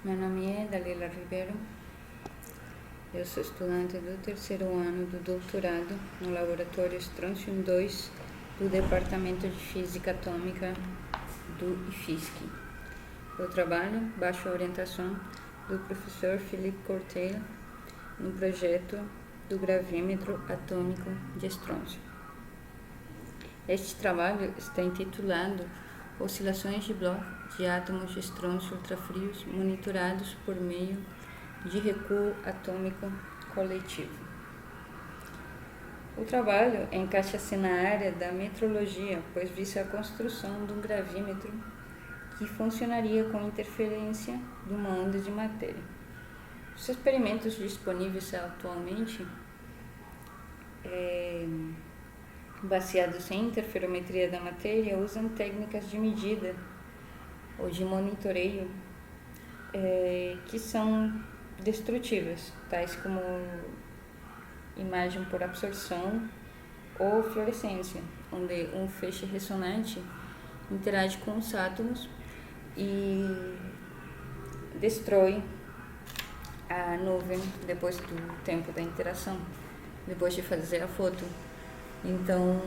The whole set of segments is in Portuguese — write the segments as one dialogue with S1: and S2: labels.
S1: Meu nome é Dalila Ribeiro, eu sou estudante do terceiro ano do doutorado no Laboratório Strontium 2 do Departamento de Física Atômica do IFSC. Eu trabalho baixo a orientação do professor Philippe Corteil no projeto do gravímetro atômico de estrôncio. Este trabalho está intitulado Oscilações de Bloch de átomos de estrôncio ultrafrios monitorados por meio de recuo atômico coletivo. O trabalho encaixa-se na área da metrologia, pois visa a construção de um gravímetro que funcionaria com interferência de uma onda de matéria. Os experimentos disponíveis atualmente baseados em interferometria da matéria usam técnicas de medida ou de monitoreio que são destrutivas, tais como imagem por absorção ou fluorescência, onde um feixe ressonante interage com os átomos e destrói a nuvem depois do tempo da interação, depois de fazer a foto. Então,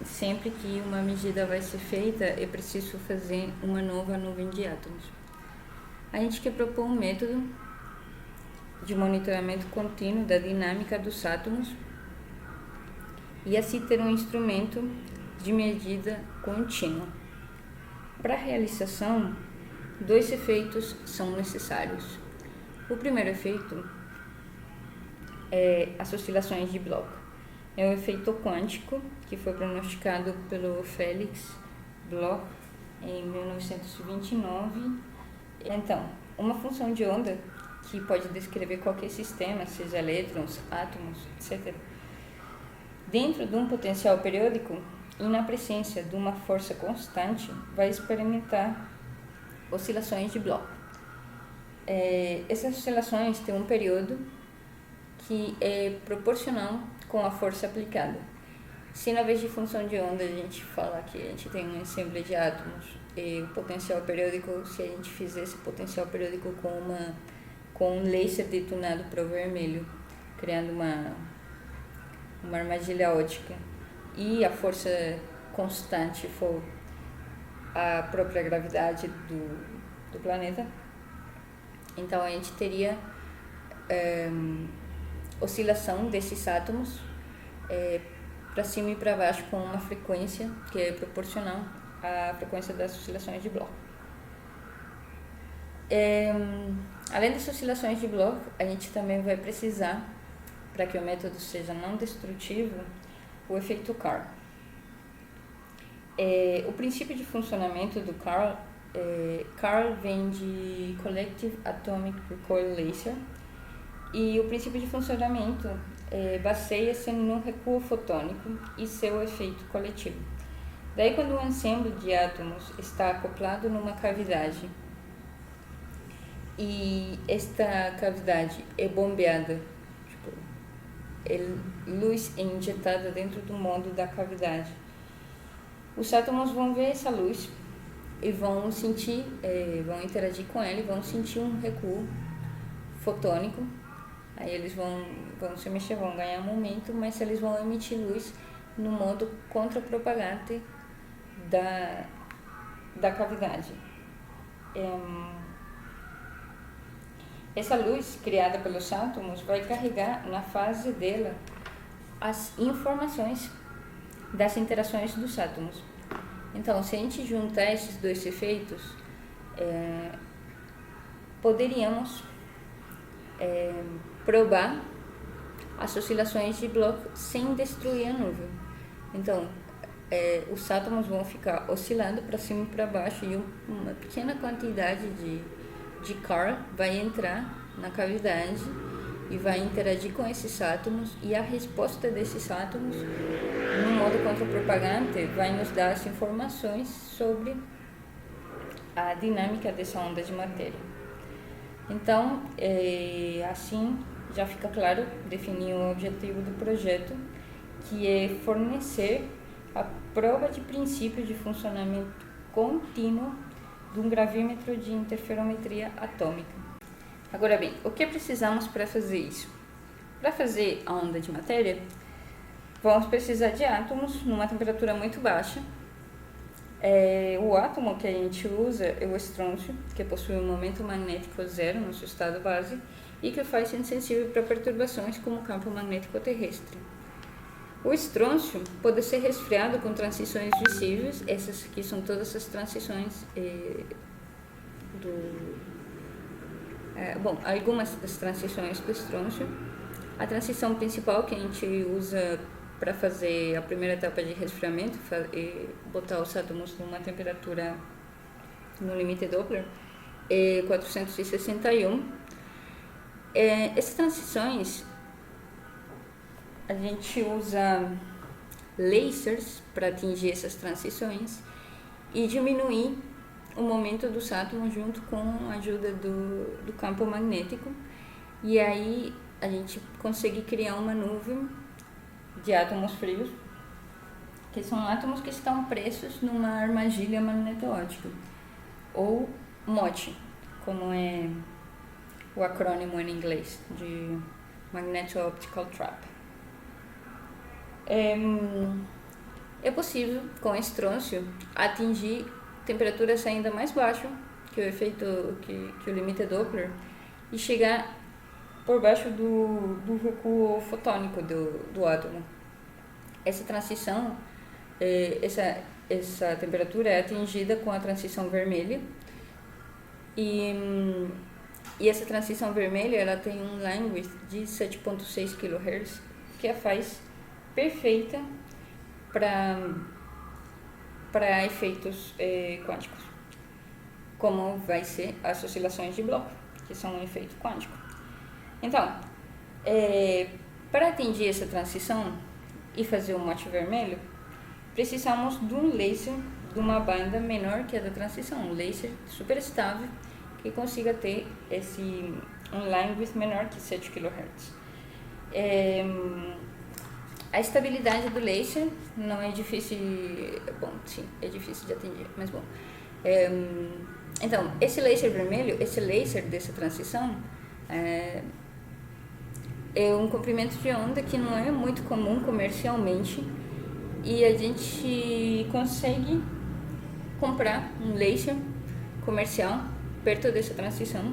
S1: sempre que uma medida vai ser feita, é preciso fazer uma nova nuvem de átomos. A gente quer propor um método de monitoramento contínuo da dinâmica dos átomos e assim ter um instrumento de medida contínua. Para a realização, dois efeitos são necessários. O primeiro efeito é as oscilações de Bloch. É um efeito quântico que foi pronosticado pelo Felix Bloch em 1929. Então, uma função de onda que pode descrever qualquer sistema, seja elétrons, átomos, etc., dentro de um potencial periódico e na presença de uma força constante, vai experimentar oscilações de Bloch. Essas oscilações têm um período que é proporcional com a força aplicada. Se na vez de função de onda a gente fala que a gente tem um ensemble de átomos e o potencial periódico, se a gente fizesse potencial periódico com um laser detonado para o vermelho, criando uma armadilha ótica, e a força constante for a própria gravidade do planeta, então a gente teria oscilação desses átomos para cima e para baixo com uma frequência que é proporcional à frequência das oscilações de Bloch. Além das oscilações de Bloch, a gente também vai precisar, para que o método seja não destrutivo, o efeito Carl. O princípio de funcionamento do Carl vem de Collective Atomic Recoil Laser, e o princípio de funcionamento baseia-se no recuo fotônico e seu efeito coletivo. Daí, quando um ensemble de átomos está acoplado numa cavidade e esta cavidade é bombeada, luz é injetada dentro do modo da cavidade, os átomos vão ver essa luz e vão sentir, vão interagir com ela e vão sentir um recuo fotônico. Aí eles vão se mexer, vão ganhar momento, mas eles vão emitir luz no modo contrapropagante da cavidade. Essa luz criada pelos átomos vai carregar na fase dela as informações das interações dos átomos. Então, se a gente juntar esses dois efeitos, poderíamos provar as oscilações de Bloch sem destruir a nuvem. Então, os átomos vão ficar oscilando para cima e para baixo e uma pequena quantidade de Carl vai entrar na cavidade e vai interagir com esses átomos, e a resposta desses átomos, no modo contrapropagante, vai nos dar as informações sobre a dinâmica dessa onda de matéria. Então, assim já fica claro, definir o objetivo do projeto, que é fornecer a prova de princípio de funcionamento contínuo de um gravímetro de interferometria atômica. Agora bem, o que precisamos para fazer isso? Para fazer a onda de matéria, vamos precisar de átomos numa temperatura muito baixa. O átomo que a gente usa é o estrôncio, que possui um momento magnético zero no seu estado base e que faz insensível para perturbações como o campo magnético terrestre. O estrôncio pode ser resfriado com transições visíveis, essas aqui são todas as transições algumas das transições do estrôncio. A transição principal que a gente usa para fazer a primeira etapa de resfriamento, botar os átomos numa temperatura no limite Doppler, é 461. Essas transições, a gente usa lasers para atingir essas transições e diminuir o momento dos átomos junto com a ajuda do campo magnético. E aí a gente consegue criar uma nuvem de átomos frios, que são átomos que estão presos numa armadilha magneto-óptica, ou MOT, como é o acrônimo em inglês, de Magneto-Optical Trap. É possível, com estrôncio, atingir temperaturas ainda mais baixas que o efeito, que o limite Doppler, e chegar por baixo do recuo fotônico do átomo. Essa transição, essa temperatura é atingida com a transição vermelha, e essa transição vermelha ela tem um line width de 7.6 kHz, que a faz perfeita para efeitos quânticos, como vai ser as oscilações de Bloch, que são um efeito quântico. Então, para atingir essa transição e fazer o MOT vermelho, precisamos de um laser de uma banda menor que a da transição, um laser super estável que consiga ter um line width menor que 7 kHz. A estabilidade do laser não é difícil, sim, é difícil de atender, mas bom. Então, esse laser vermelho, esse laser dessa transição, é um comprimento de onda que não é muito comum comercialmente, e a gente consegue comprar um laser comercial perto dessa transição,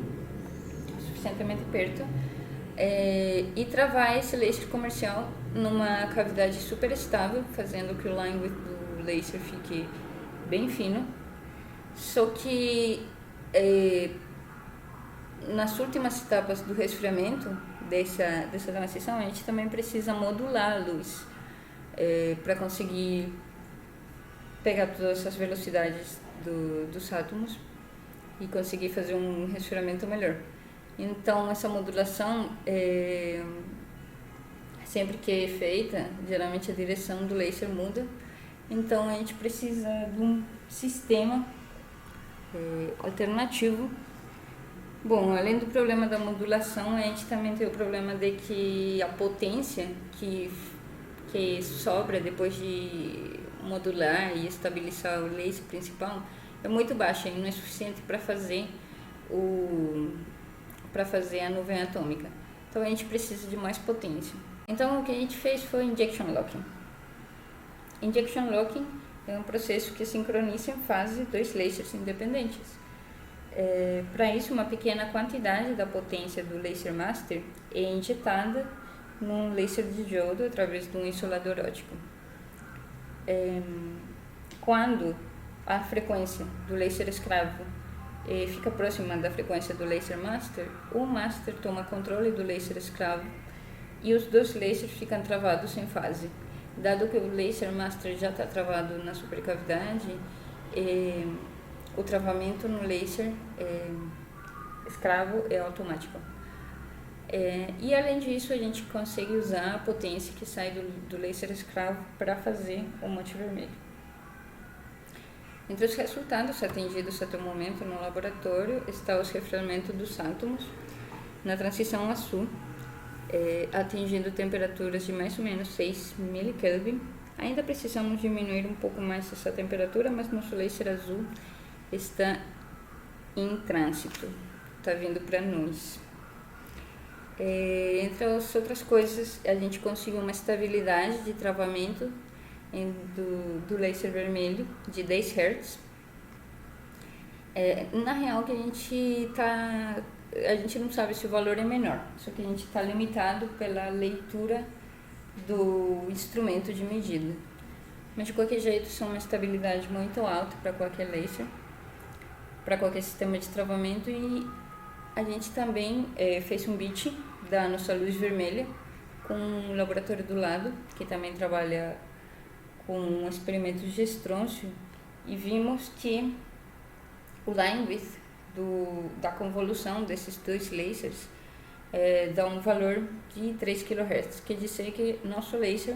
S1: suficientemente perto, e travar esse laser comercial numa cavidade super estável, fazendo que o line width do laser fique bem fino. Só que nas últimas etapas do resfriamento dessa transição, a gente também precisa modular a luz para conseguir pegar todas essas velocidades dos átomos e conseguir fazer um resfriamento melhor. Então, essa modulação, sempre que é feita, geralmente a direção do laser muda. Então, a gente precisa de um sistema alternativo. Bom, além do problema da modulação, a gente também tem o problema de que a potência que sobra depois de modular e estabilizar o laser principal é muito baixa e não é suficiente para fazer a nuvem atômica. Então a gente precisa de mais potência. Então o que a gente fez foi injection locking. Injection locking é um processo que sincroniza em fase dois lasers independentes. Para isso, uma pequena quantidade da potência do laser master é injetada num laser de diodo através de um isolador óptico. Quando a frequência do laser escravo fica próxima da frequência do laser master, o master toma controle do laser escravo e os dois lasers ficam travados em fase. Dado que o laser master já está travado na supercavidade, o travamento no laser escravo é automático. E além disso, a gente consegue usar a potência que sai do laser escravo para fazer o MOT vermelho. Entre os resultados atingidos até o momento no laboratório está o resfriamento dos átomos na transição azul, atingindo temperaturas de mais ou menos 6 mK. Ainda precisamos diminuir um pouco mais essa temperatura, mas nosso laser azul está em trânsito, está vindo para nós. Entre as outras coisas, a gente conseguiu uma estabilidade de travamento do laser vermelho de 10 Hz. Na real, que a gente não sabe se o valor é menor, só que a gente está limitado pela leitura do instrumento de medida. Mas de qualquer jeito, são uma estabilidade muito alta para qualquer laser, para qualquer sistema de travamento. E a gente também fez um bit da nossa luz vermelha com um laboratório do lado, que também trabalha com experimentos de estrôncio, e vimos que o line width da convolução desses dois lasers dá um valor de 3 kHz, quer dizer que nosso laser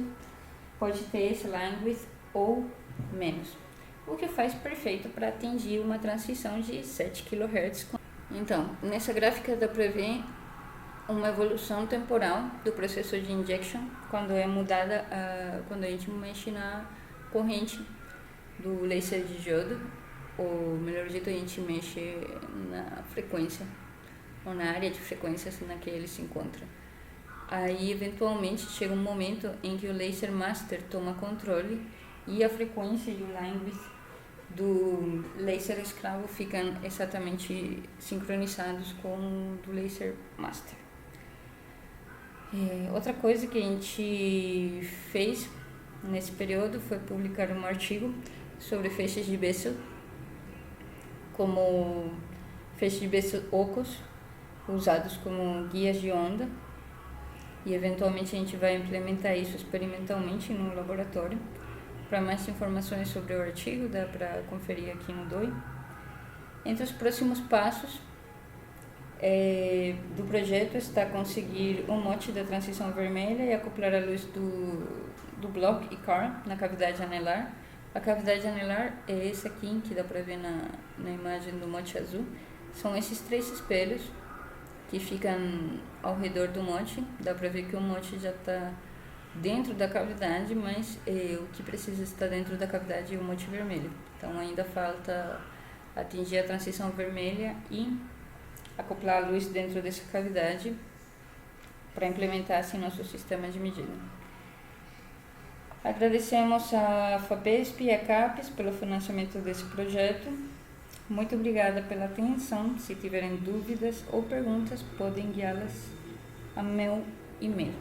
S1: pode ter esse line width ou menos, o que faz perfeito para atingir uma transição de 7 kHz. Então, nessa gráfica dá para ver uma evolução temporal do processo de injection quando é mudada, quando a gente mexe na corrente do laser de diodo, ou melhor dito, a gente mexe na frequência, ou na área de frequências na que ele se encontra. Aí, eventualmente, chega um momento em que o laser master toma controle e a frequência e o line width do laser escravo ficam exatamente sincronizados com o do laser master. Outra coisa que a gente fez nesse período foi publicar um artigo sobre feixes de Bessel, como feixes de Bessel ocos, usados como guias de onda, e eventualmente a gente vai implementar isso experimentalmente no laboratório. Para mais informações sobre o artigo, dá para conferir aqui no DOI. Entre os próximos passos do projeto está conseguir um mote da transição vermelha e acoplar a luz do bloco ICAR na cavidade anelar. A cavidade anelar é esse aqui, que dá para ver na imagem do mote azul. São esses 3 espelhos que ficam ao redor do mote. Dá para ver que o mote já está dentro da cavidade, mas o que precisa estar dentro da cavidade é o mote vermelho. Então ainda falta atingir a transição vermelha e acoplar a luz dentro dessa cavidade para implementar assim nosso sistema de medida. Agradecemos a FAPESP e a CAPES pelo financiamento desse projeto. Muito obrigada pela atenção. Se tiverem dúvidas ou perguntas, podem enviá-las ao meu e-mail.